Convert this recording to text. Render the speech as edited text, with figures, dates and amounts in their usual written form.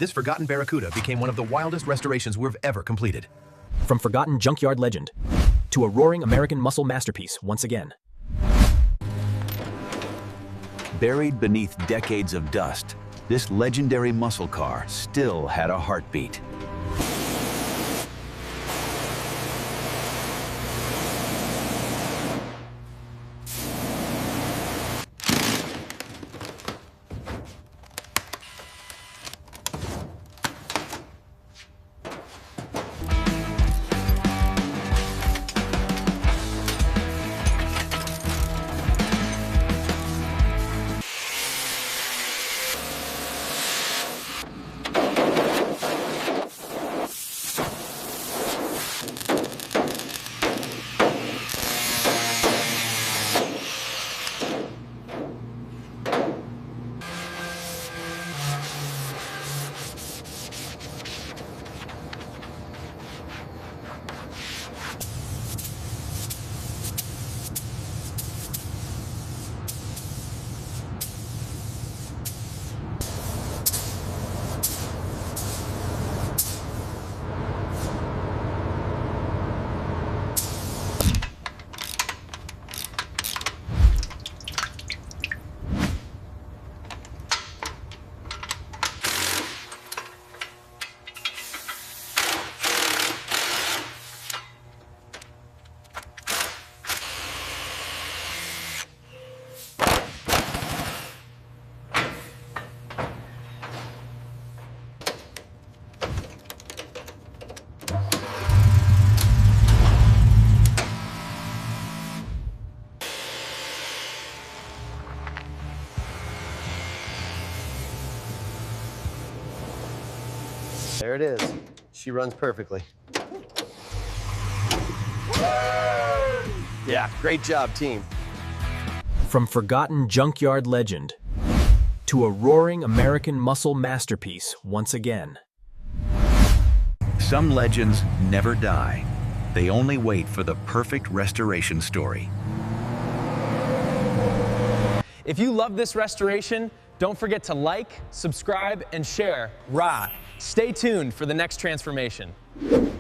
this forgotten Barracuda became one of the wildest restorations we've ever completed. From forgotten junkyard legend to a roaring American muscle masterpiece once again. Buried beneath decades of dust, this legendary muscle car still had a heartbeat. There it is. She runs perfectly. Yeah, great job, team. From forgotten junkyard legend to a roaring American muscle masterpiece once again. Some legends never die. They only wait for the perfect restoration story. If you love this restoration, don't forget to like, subscribe, and share. Stay tuned for the next transformation.